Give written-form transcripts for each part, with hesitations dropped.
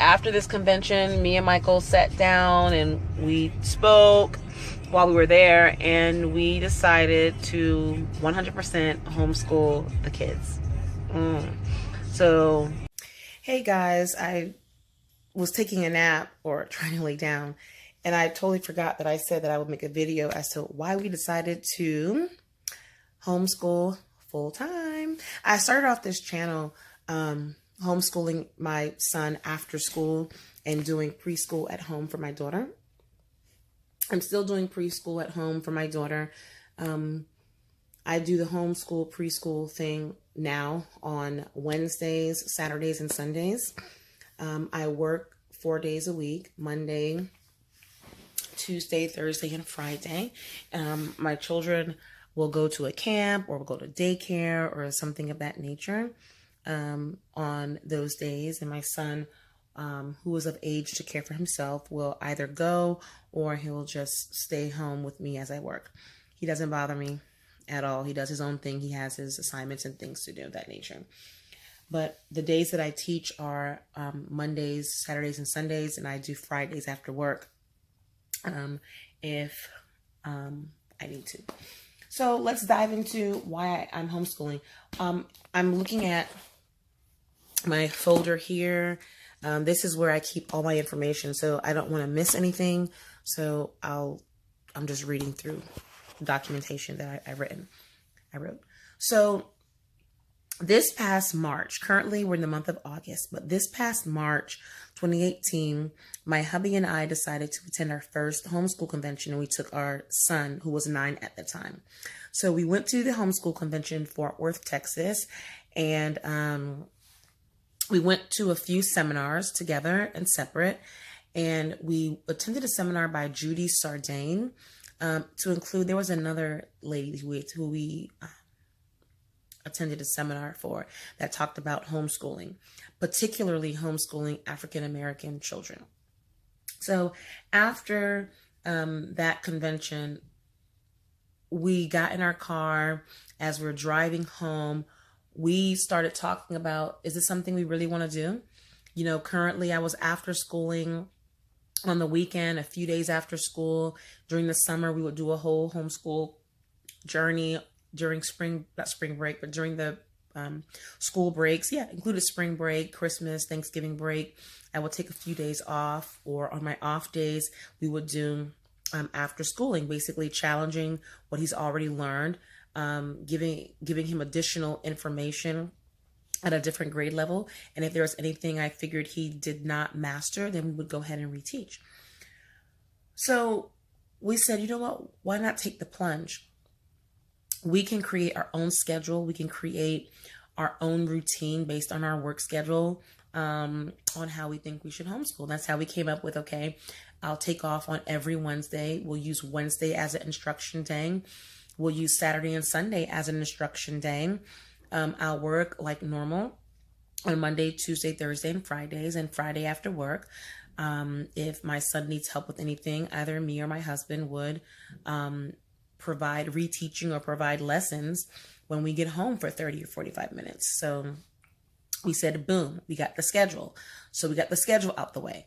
after this convention, me and Michael sat down and we spoke while we were there, and we decided to 100% homeschool the kids. So, hey guys, I was taking a nap or trying to lay down, and I totally forgot that I said that I would make a video as to why we decided to homeschool full time. I started off this channel homeschooling my son after school and doing preschool at home for my daughter. I'm still doing preschool at home for my daughter. I do the homeschool preschool thing now on Wednesdays, Saturdays, and Sundays. I work 4 days a week, Monday, Tuesday, Thursday, and Friday. My children will go to a camp or will go to daycare or something of that nature on those days. And my son, who is of age to care for himself, will either go or he'll just stay home with me as I work. He doesn't bother me at all. He does his own thing. He has his assignments and things to do of that nature. But the days that I teach are Mondays, Saturdays, and Sundays, and I do Fridays after work if I need to. So let's dive into why I'm homeschooling. I'm looking at my folder here. This is where I keep all my information, so I don't want to miss anything. So I'm just reading through documentation that I wrote. So this past March, currently we're in the month of August, but this past March 2018, my hubby and I decided to attend our first homeschool convention, and we took our son, who was 9 at the time. So we went to the homeschool convention in Fort Worth, Texas, and we went to a few seminars together and separate, and we attended a seminar by Judy Sardane. To include, there was another lady who we attended a seminar for that talked about homeschooling, particularly homeschooling African-American children. So after that convention, we got in our car. As we're driving home, we started talking about, is this something we really want to do? You know, currently I was after schooling on the weekend, a few days after school. During the summer, we would do a whole homeschool journey during not spring break, but during the school breaks. Yeah, included spring break, Christmas, Thanksgiving break. I would take a few days off, or on my off days, we would do after schooling, basically challenging what he's already learned, giving him additional information at a different grade level. And if there was anything I figured he did not master, then we would go ahead and reteach. So we said, you know what, why not take the plunge? We can create our own schedule. We can create our own routine based on our work schedule, on how we think we should homeschool. That's how we came up with, okay, I'll take off on every Wednesday. We'll use Wednesday as an instruction day. We'll use Saturday and Sunday as an instruction day. I'll work like normal on Monday, Tuesday, Thursday, and Fridays, and Friday after work. If my son needs help with anything, either me or my husband would provide reteaching or provide lessons when we get home for 30 or 45 minutes. So we said, boom, we got the schedule. So we got the schedule out the way.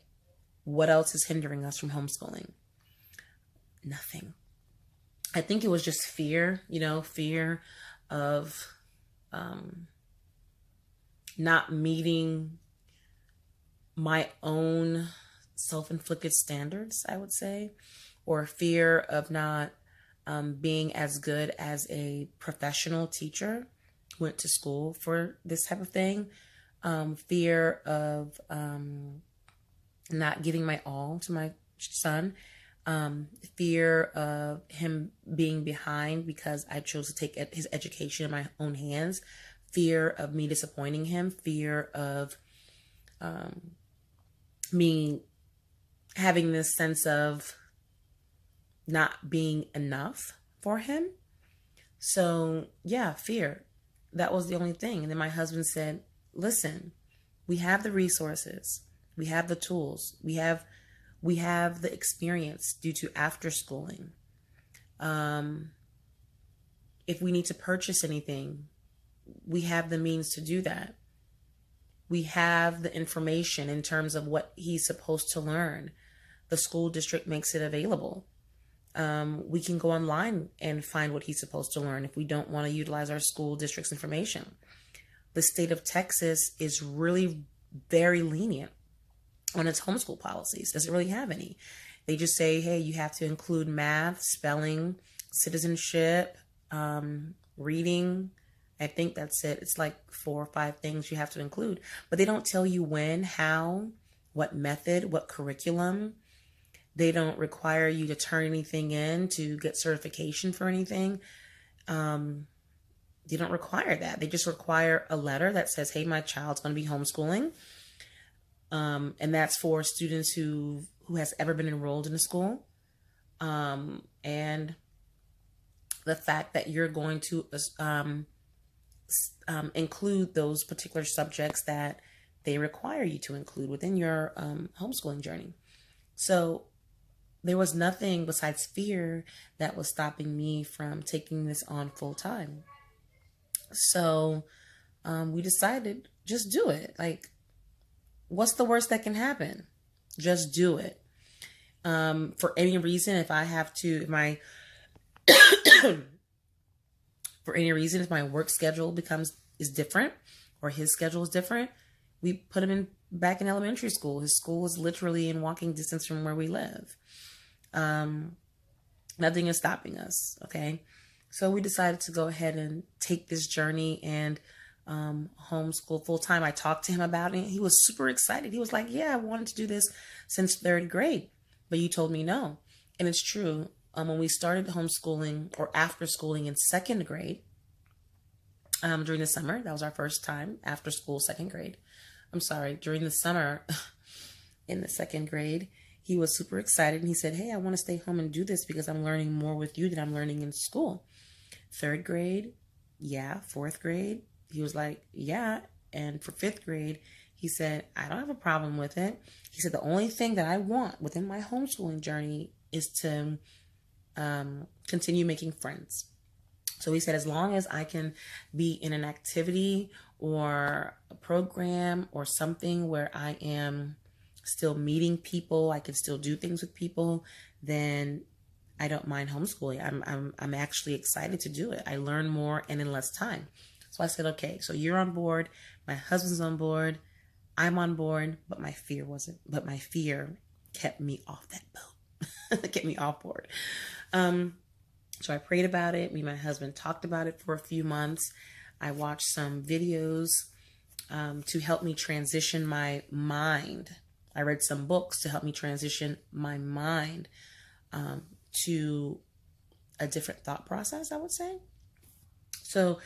What else is hindering us from homeschooling? Nothing. I think it was just fear, fear of not meeting my own self-inflicted standards, I would say, or fear of not being as good as a professional teacher who went to school for this type of thing, fear of not giving my all to my son, fear of him being behind because I chose to take his education in my own hands, fear of me disappointing him, fear of me having this sense of not being enough for him. So yeah, fear. That was the only thing. And then my husband said, listen, we have the resources. We have the tools. We have the experience due to after schooling. If we need to purchase anything, we have the means to do that. We have the information in terms of what he's supposed to learn. The school district makes it available. We can go online and find what he's supposed to learn if we don't want to utilize our school district's information. The state of Texas is really very lenient on its homeschool policies. Doesn't really have any. They just say, hey, you have to include math, spelling, citizenship, reading. I think that's it. It's like 4 or 5 things you have to include. But they don't tell you when, how, what method, what curriculum. They don't require you to turn anything in to get certification for anything. They don't require that. They just require a letter that says, hey, my child's going to be homeschooling. And that's for students who has ever been enrolled in a school. And the fact that you're going to include those particular subjects that they require you to include within your homeschooling journey. So there was nothing besides fear that was stopping me from taking this on full time. So we decided, just do it. Like, what's the worst that can happen? Just do it. For any reason, if my work schedule is different, or his schedule is different, we put him back in elementary school. His school is literally in walking distance from where we live. Nothing is stopping us. Okay. So we decided to go ahead and take this journey and homeschool full time. I talked to him about it. He was super excited. He was like, yeah, I wanted to do this since 3rd grade, but you told me no. And it's true. When we started homeschooling or after schooling in 2nd grade, during the summer, that was our first time after school, 2nd grade. I'm sorry, during the summer in the 2nd grade, he was super excited. And he said, hey, I want to stay home and do this because I'm learning more with you than I'm learning in school. 3rd grade, yeah. 4th grade, he was like, yeah. And for 5th grade, he said, I don't have a problem with it. He said, the only thing that I want within my homeschooling journey is to continue making friends. So he said, as long as I can be in an activity or a program or something where I am still meeting people, I can still do things with people, then I don't mind homeschooling. I'm actually excited to do it. I learn more and in less time. So I said, okay, so you're on board. My husband's on board. I'm on board, but my fear wasn't. But my fear kept me off that boat. Kept me off board. So I prayed about it. Me and my husband talked about it for a few months. I watched some videos to help me transition my mind. I read some books to help me transition my mind to a different thought process, I would say. So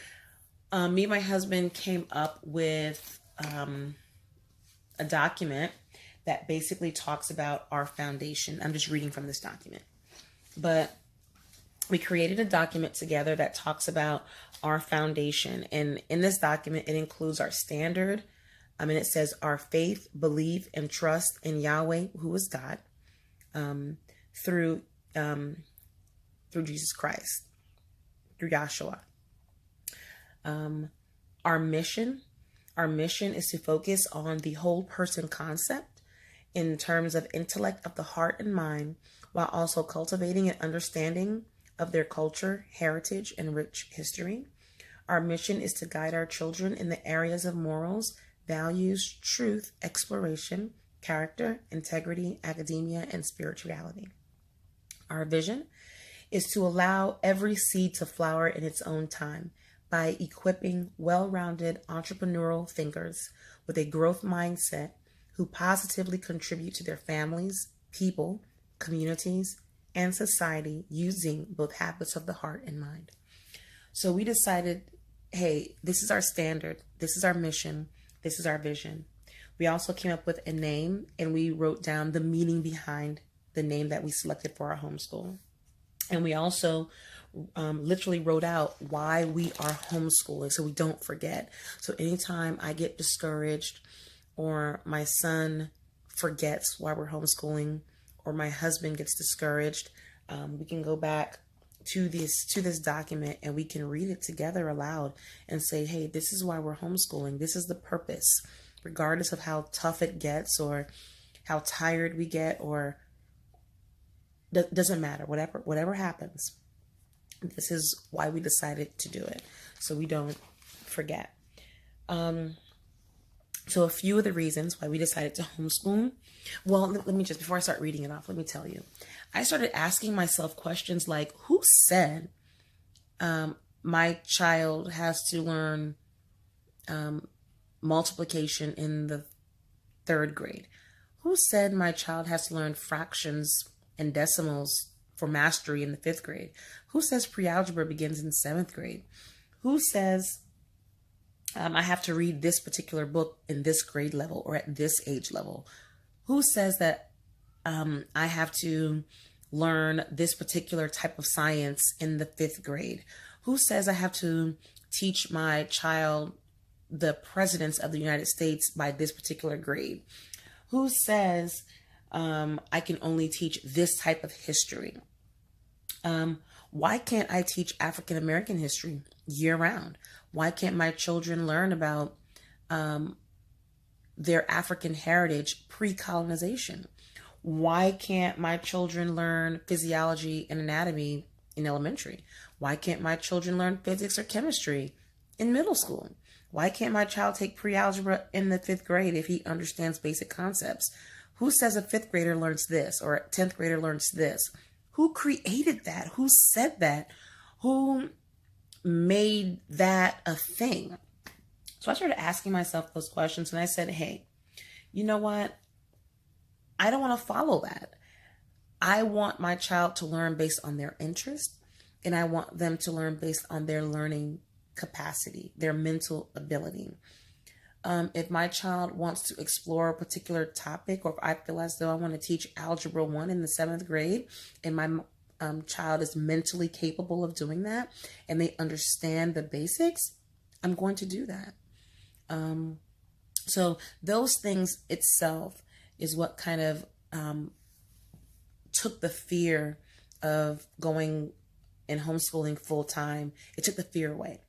me and my husband came up with a document that basically talks about our foundation. I'm just reading from this document. But we created a document together that talks about our foundation. And in this document, it includes our standard. And it says our faith, belief, and trust in Yahweh, who is God, through Jesus Christ, through Yahshua. Our mission is to focus on the whole person concept in terms of intellect of the heart and mind, while also cultivating an understanding of their culture, heritage, and rich history. Our mission is to guide our children in the areas of morals, values, truth, exploration, character, integrity, academia, and spirituality. Our vision is to allow every seed to flower in its own time by equipping well-rounded entrepreneurial thinkers with a growth mindset who positively contribute to their families, people, communities, and society using both habits of the heart and mind. So we decided, hey, this is our standard. This is our mission. This is our vision. We also came up with a name, and we wrote down the meaning behind the name that we selected for our homeschool. And we also literally wrote out why we are homeschooling so we don't forget. So anytime I get discouraged or my son forgets why we're homeschooling or my husband gets discouraged, we can go back to this document and we can read it together aloud and say, hey, this is why we're homeschooling. This is the purpose. regardless of how tough it gets or how tired we get, or doesn't matter, whatever happens. This is why we decided to do it, so we don't forget. So a few of the reasons why we decided to homeschool. Well, let me just, before I start reading it off, let me tell you. I started asking myself questions like, who said my child has to learn multiplication in the 3rd grade? Who said my child has to learn fractions and decimals for mastery in the 5th grade? Who says pre-algebra begins in 7th grade? Who says I have to read this particular book in this grade level or at this age level? Who says that I have to learn this particular type of science in the 5th grade? Who says I have to teach my child the presidents of the United States by this particular grade? Who says I can only teach this type of history? Why can't I teach African American history year round? Why can't my children learn about their African heritage pre-colonization? Why can't my children learn physiology and anatomy in elementary? Why can't my children learn physics or chemistry in middle school? Why can't my child take pre-algebra in the 5th grade if he understands basic concepts? Who says a 5th grader learns this or a 10th grader learns this? Who created that? Who said that? Who made that a thing? So I started asking myself those questions, and I said, hey, you know what? I don't want to follow that. I want my child to learn based on their interest, and I want them to learn based on their learning capacity, their mental ability. If my child wants to explore a particular topic, or if I feel as though I want to teach Algebra 1 in the 7th grade, and my child is mentally capable of doing that, and they understand the basics, I'm going to do that. So those things itself is what kind of took the fear of going and homeschooling full time. It took the fear away.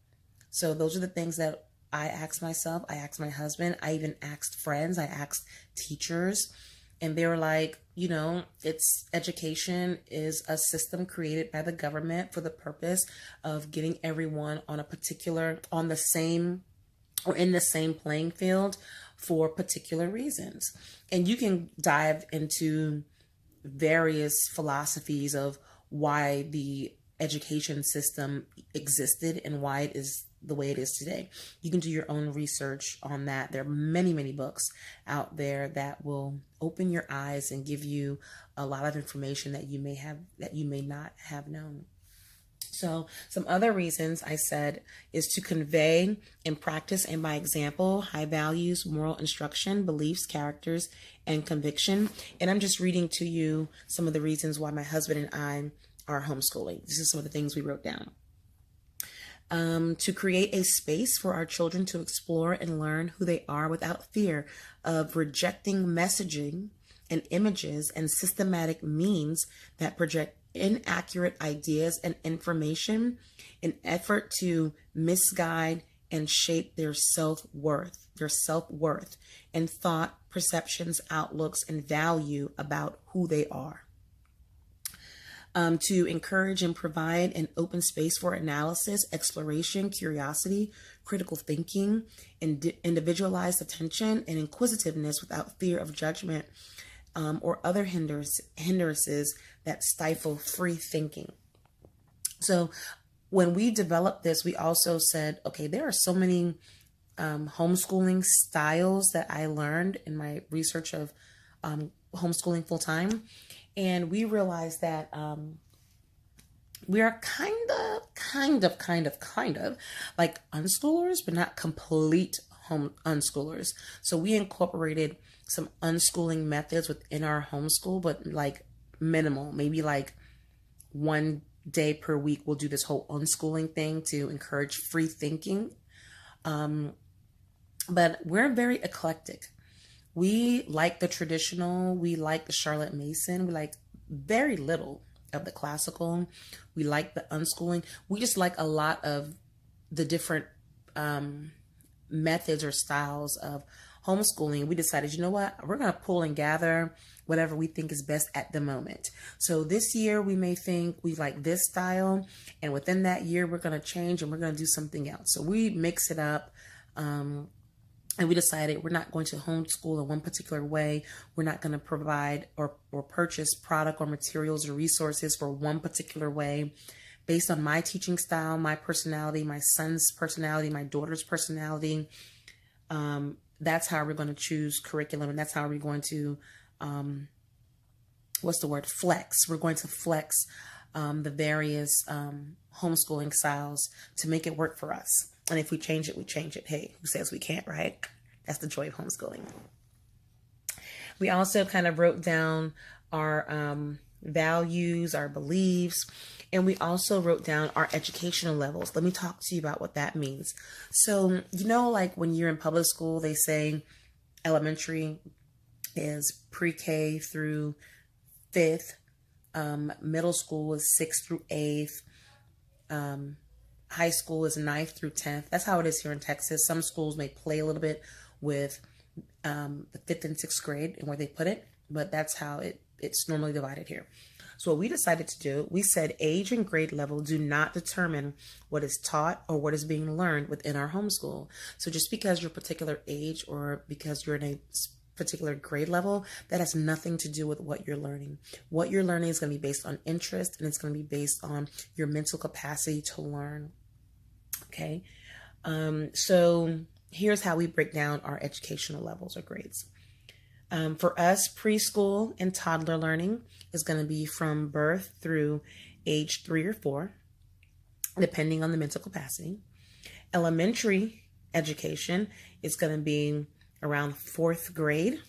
So those are the things that I asked myself. I asked my husband. I even asked friends. I asked teachers. And they were like, you know, it's education is a system created by the government for the purpose of getting everyone on on the same or in the same playing field for particular reasons. And you can dive into various philosophies of why the education system existed and why it is the way it is today. You can do your own research on that. There are many, many books out there that will open your eyes and give you a lot of information that you may not have known. So some other reasons I said is to convey and practice and by example, high values, moral instruction, beliefs, characters, and conviction. And I'm just reading to you some of the reasons why my husband and I are homeschooling. This is some of the things we wrote down. To create a space for our children to explore and learn who they are without fear of rejecting messaging and images and systematic means that project inaccurate ideas and information in effort to misguide and shape their self-worth and thought, perceptions, outlooks, and value about who they are. To encourage and provide an open space for analysis, exploration, curiosity, critical thinking, and individualized attention and inquisitiveness without fear of judgment or other hindrances that stifle free thinking. So when we developed this, we also said, okay, there are so many homeschooling styles that I learned in my research of homeschooling full time. And we realized that we are kind of like unschoolers, but not complete unschoolers. So we incorporated some unschooling methods within our homeschool, but like minimal, maybe like 1 day per week. We'll do this whole unschooling thing to encourage free thinking. But we're very eclectic. We like the traditional, we like the Charlotte Mason, we like very little of the classical, we like the unschooling. We just like a lot of the different methods or styles of homeschooling, we decided, you know what, we're going to pull and gather whatever we think is best at the moment. So this year we may think we like this style, and within that year we're going to change and we're going to do something else. So we mix it up. And we decided we're not going to homeschool in one particular way. We're not going to provide or purchase product or materials or resources for one particular way based on my teaching style, my personality, my son's personality, my daughter's personality. That's how we're going to choose curriculum. And that's how we're going to, flex. We're going to flex the various homeschooling styles to make it work for us. And if we change it, we change it. Hey, who says we can't, right? That's the joy of homeschooling. We also kind of wrote down our values, our beliefs, and we also wrote down our educational levels. Let me talk to you about what that means. So, you know, like when you're in public school, they say elementary is pre-K through 5th, middle school is 6th through 8th, high school is 9th through 10th. That's how it is here in Texas. Some schools may play a little bit with the 5th and 6th grade and where they put it, but that's how it's normally divided here. So what we decided to do, we said age and grade level do not determine what is taught or what is being learned within our homeschool. So just because you're a particular age or because you're in a particular grade level, that has nothing to do with what you're learning. What you're learning is going to be based on interest, and it's going to be based on your mental capacity to learn. Okay. So here's how we break down our educational levels or grades. For us, preschool and toddler learning is going to be from birth through age 3 or 4, depending on the mental capacity. Elementary education is going to be around 4th grade,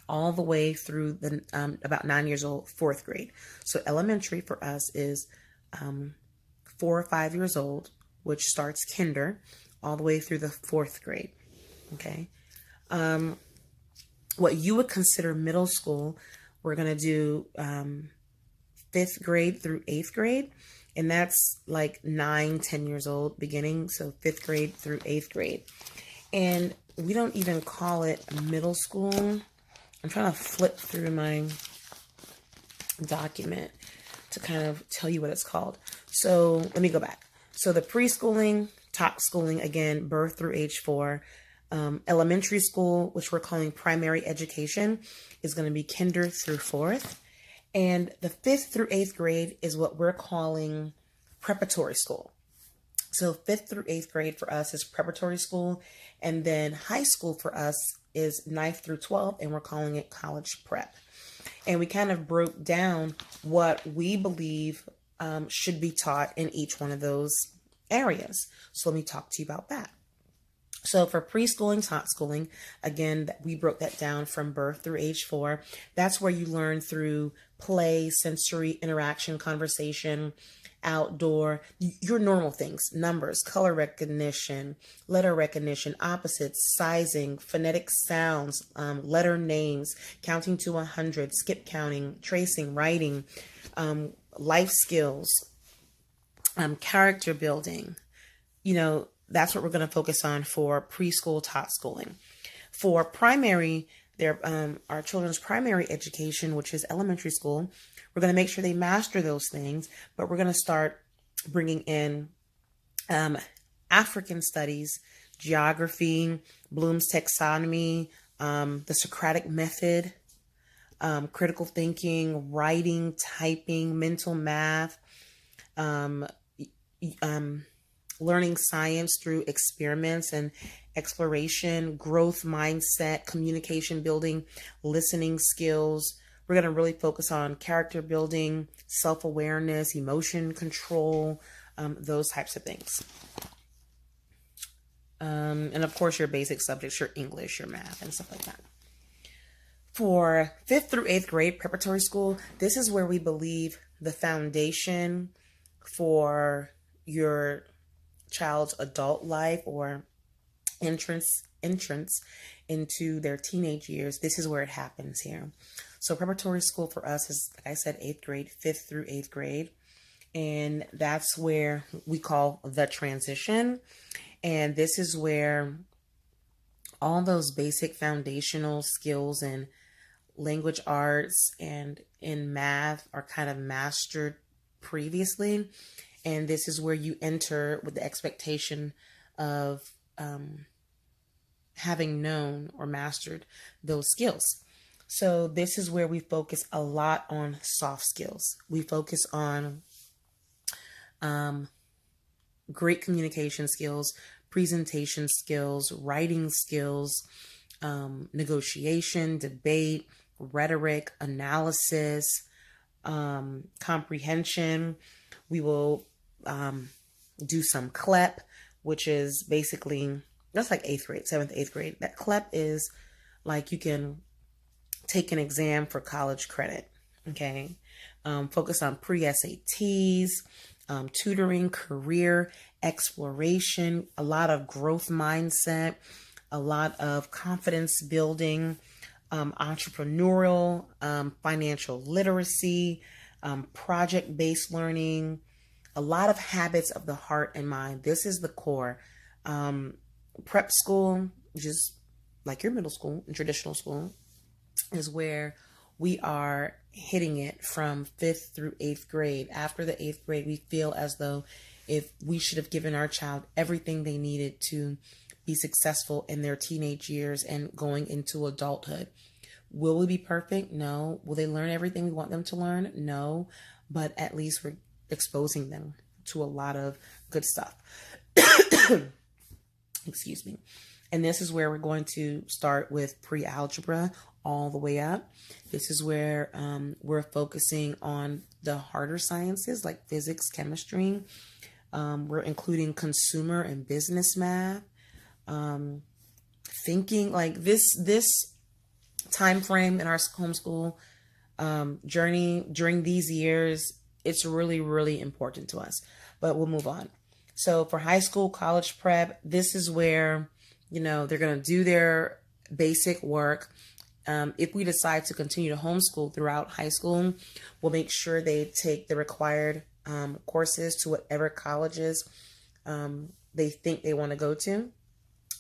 all the way through the about 9 years old, 4th grade. So elementary for us is 4 or 5 years old, which starts kinder, all the way through the 4th grade. Okay. What you would consider middle school, we're going to do 5th grade through 8th grade. And that's like 9, 10 years old beginning. So 5th grade through 8th grade. And we don't even call it middle school. I'm trying to flip through my document to kind of tell you what it's called. So let me go back. So the preschooling, top schooling, again, birth through age 4. Elementary school, which we're calling primary education, is going to be kinder through 4th. And the 5th through 8th grade is what we're calling preparatory school. So 5th through 8th grade for us is preparatory school. And then high school for us is 9th through 12th, and we're calling it college prep. And we kind of broke down what we believe should be taught in each one of those areas. So let me talk to you about that. So for preschooling, top schooling, again, we broke that down from birth through age 4. That's where you learn through play, sensory interaction, conversation, outdoor, your normal things, numbers, color recognition, letter recognition, opposites, sizing, phonetic sounds, letter names, counting to 100, skip counting, tracing, writing, life skills, character building. You know, that's what we're going to focus on for preschool, top schooling. For primary, our children's primary education, which is elementary school, we're going to make sure they master those things, but we're going to start bringing in African studies, geography, Bloom's taxonomy, the Socratic method, critical thinking, writing, typing, mental math, learning science through experiments and exploration, growth mindset, communication building, listening skills. We're going to really focus on character building, self-awareness, emotion control, those types of things. And of course, your basic subjects, your English, your math, and stuff like that. For 5th through 8th grade preparatory school, this is where we believe the foundation for your child's adult life or entrance into their teenage years. This is where it happens here. So preparatory school for us is, like I said, 8th grade, 5th through 8th grade. And that's where we call the transition. And this is where all those basic foundational skills in language arts and in math are kind of mastered previously. And this is where you enter with the expectation of having known or mastered those skills. So this is where we focus a lot on soft skills. We focus on great communication skills, presentation skills, writing skills, negotiation, debate, rhetoric, analysis, comprehension. We will do some CLEP, which is basically, that's like 8th grade, 7th, 8th grade. That CLEP is like you can take an exam for college credit, okay? Focus on pre-SATs, tutoring, career exploration, a lot of growth mindset, a lot of confidence building, entrepreneurial, financial literacy, project-based learning, a lot of habits of the heart and mind. This is the core. Prep school, just like your middle school and traditional school, is where we are hitting it from 5th through 8th grade. After the 8th grade, we feel as though if we should have given our child everything they needed to be successful in their teenage years and going into adulthood. Will we be perfect? No. Will they learn everything we want them to learn? No. But at least we're exposing them to a lot of good stuff. Excuse me. And this is where we're going to start with pre-algebra all the way up. This is where we're focusing on the harder sciences like physics, chemistry. We're including consumer and business math. Thinking like this time frame in our homeschool journey during these years, it's really, really important to us. But we'll move on. So for high school, college prep, this is where, you know, they're going to do their basic work. If we decide to continue to homeschool throughout high school, we'll make sure they take the required courses to whatever colleges they think they want to go to.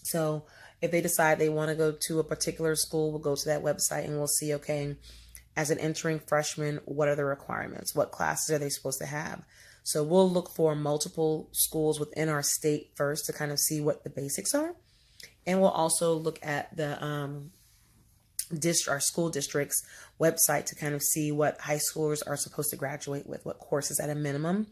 So if they decide they want to go to a particular school, we'll go to that website and we'll see, okay, as an entering freshman, what are the requirements? What classes are they supposed to have? So we'll look for multiple schools within our state first to kind of see what the basics are. And we'll also look at the our school district's website to kind of see what high schoolers are supposed to graduate with, what courses at a minimum.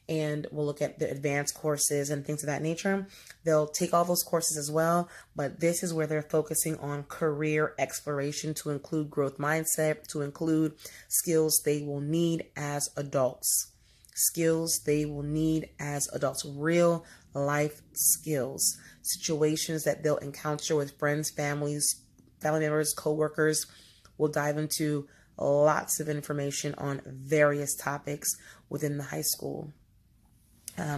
And we'll look at the advanced courses and things of that nature. They'll take all those courses as well, but this is where they're focusing on career exploration to include growth mindset, to include skills they will need as adults. Skills they will need as adults, real life skills, situations that they'll encounter with friends, family members, co-workers. We'll dive into lots of information on various topics within the high school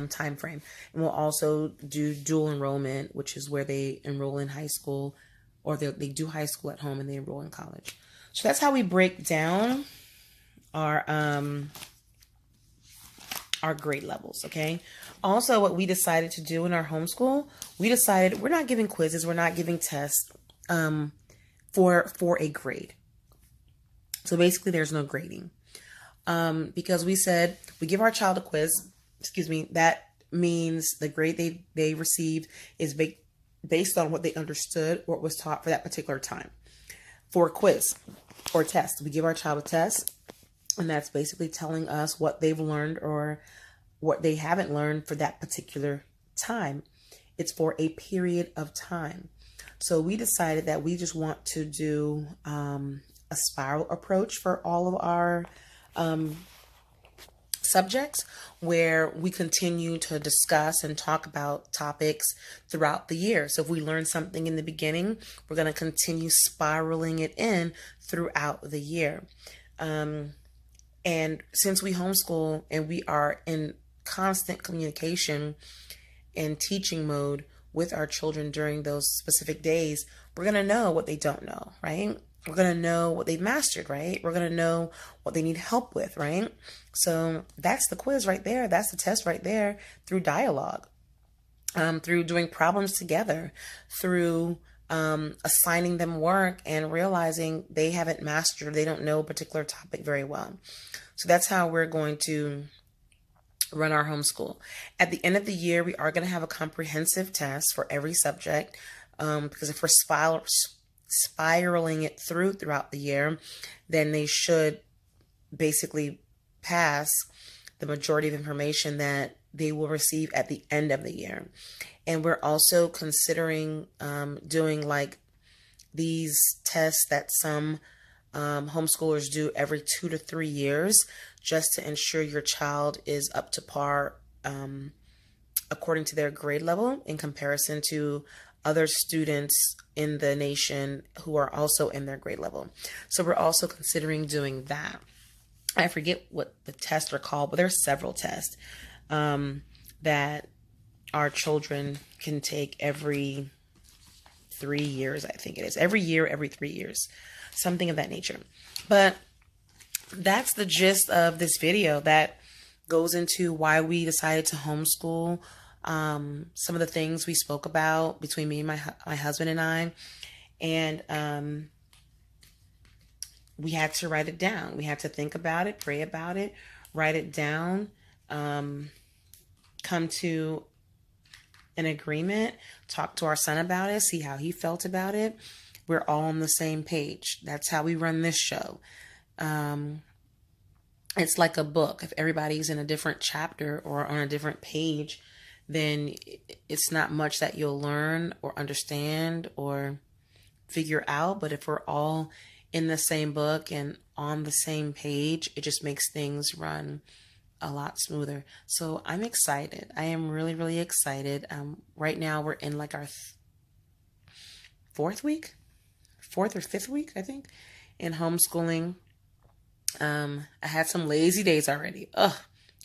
time frame. And we'll also do dual enrollment, which is where they enroll in high school, or they do high school at home and they enroll in college. So that's how we break down our grade levels, okay? Also, what we decided to do in our homeschool, we decided we're not giving quizzes, we're not giving tests for a grade. So basically, there's no grading because we said we give our child a quiz. That means the grade they received is based on what they understood or what was taught for that particular time. For a quiz or test, we give our child a test, and that's basically telling us what they've learned or what they haven't learned for that particular time. It's for a period of time. So we decided that we just want to do a spiral approach for all of our subjects, where we continue to discuss and talk about topics throughout the year. So if we learn something in the beginning, we're going to continue spiraling it in throughout the year. And since we homeschool and we are in constant communication and teaching mode with our children during those specific days, we're going to know what they don't know, right? We're going to know what they've mastered, right? We're going to know what they need help with, right? So that's the quiz right there. That's the test right there, through dialogue, through doing problems together, through assigning them work and realizing they haven't mastered, they don't know a particular topic very well. So that's how we're going to run our homeschool. At the end of the year, we are going to have a comprehensive test for every subject, because if we're spiraling it throughout the year, then they should basically pass the majority of information that they will receive at the end of the year. And we're also considering doing like these tests that some homeschoolers do every 2 to 3 years, just to ensure your child is up to par according to their grade level in comparison to other students in the nation who are also in their grade level. So we're also considering doing that. I forget what the tests are called, but there's several tests that our children can take every 3 years, I think it is. Every year, every 3 years, something of that nature. But that's the gist of this video that goes into why we decided to homeschool. Some of the things we spoke about between me and my husband and I. And we had to write it down. We had to think about it, pray about it, write it down, come to an agreement, talk to our son about it, see how he felt about it. We're all on the same page. That's how we run this show. It's like a book. If everybody's in a different chapter or on a different page, then it's not much that you'll learn or understand or figure out. But if we're all in the same book and on the same page, it just makes things run a lot smoother. So I'm excited. I am really, really excited. Right now we're in like our fourth or fifth week, I think, in homeschooling. I had some lazy days already.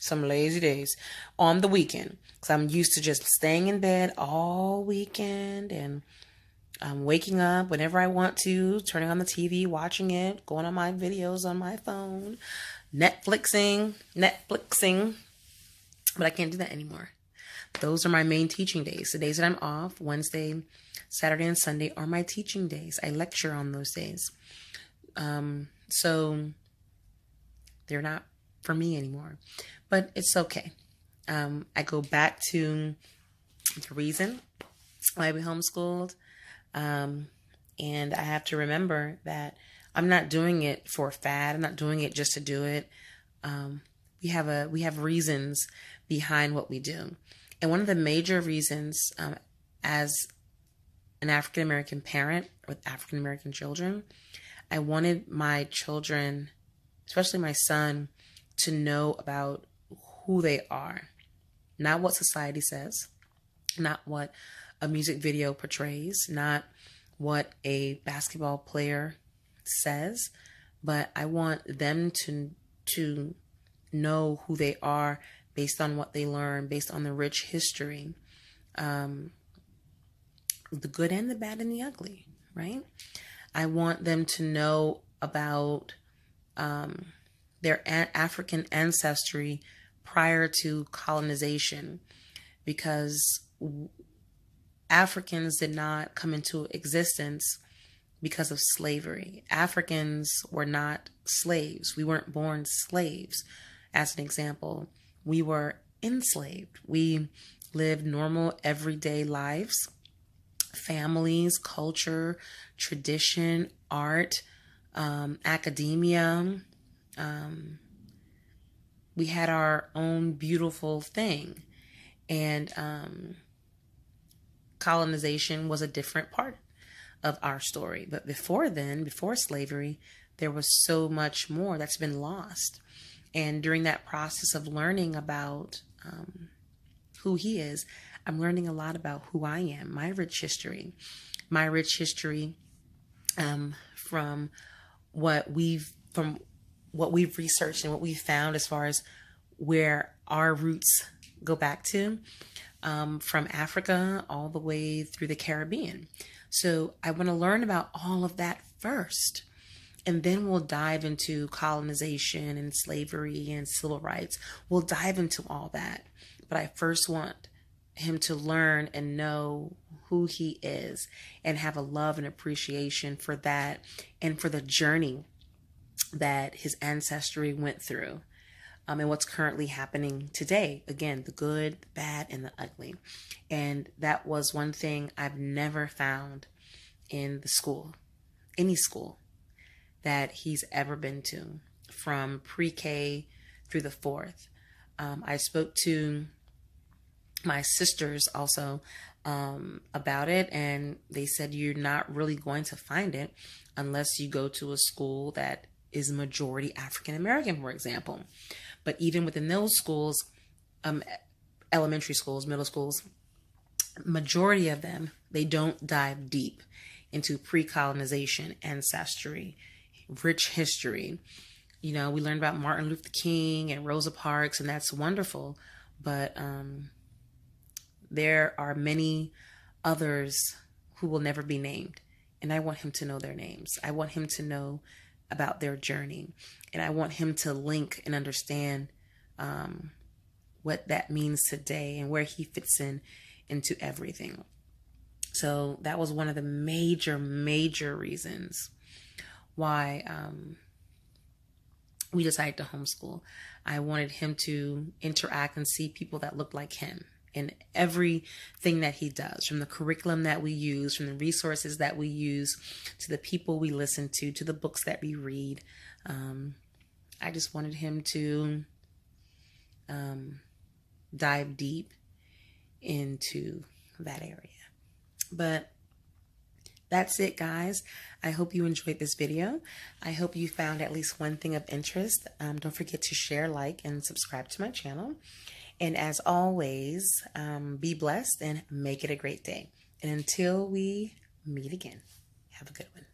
Some lazy days on the weekend, because I'm used to just staying in bed all weekend and waking up whenever I want to, turning on the TV, watching it, going on my videos on my phone, Netflixing. But I can't do that anymore. Those are my main teaching days. The days that I'm off, Wednesday, Saturday, and Sunday, are my teaching days. I lecture on those days. So they're not for me anymore. But it's okay. I go back to the reason why we homeschooled. And I have to remember that I'm not doing it for a fad. I'm not doing it just to do it. We have reasons behind what we do. And one of the major reasons, as an African-American parent with African-American children, I wanted my children, especially my son, to know about who they are, not what society says, not what a music video portrays, not what a basketball player says, but I want them to know who they are based on what they learn, based on the rich history, the good and the bad and the ugly, right? I want them to know about their African ancestry prior to colonization, because Africans did not come into existence because of slavery. Africans were not slaves. We weren't born slaves. As an example, we were enslaved. We lived normal everyday lives, families, culture, tradition, art, academia. We had our own beautiful thing. And colonization was a different part of our story. But before then, before slavery, there was so much more that's been lost. And during that process of learning about who he is, I'm learning a lot about who I am, my rich history from what we've researched and what we've found as far as where our roots go back to, from Africa all the way through the Caribbean. So I want to learn about all of that first, and then we'll dive into colonization and slavery and civil rights. We'll dive into all that. But I first want him to learn and know who he is and have a love and appreciation for that and for the journey that his ancestry went through, and what's currently happening today. Again, the good, the bad, and the ugly. And that was one thing I've never found in the school, any school that he's ever been to, from pre-K through the fourth. I spoke to my sisters also about it, and they said you're not really going to find it unless you go to a school that is majority African American, for example. But even within those schools, elementary schools, middle schools, majority of them, they don't dive deep into pre-colonization, ancestry, rich history. You know, we learned about Martin Luther King and Rosa Parks, and that's wonderful. But there are many others who will never be named. And I want him to know their names. I want him to know about their journey. And I want him to link and understand what that means today and where he fits into everything. So that was one of the major reasons why we decided to homeschool. I wanted him to interact and see people that looked like him in everything that he does, from the curriculum that we use, from the resources that we use, to the people we listen to the books that we read. I just wanted him to dive deep into that area. But that's it, guys. I hope you enjoyed this video. I hope you found at least one thing of interest. Don't forget to share, like, and subscribe to my channel. And as always, be blessed and make it a great day. And until we meet again, have a good one.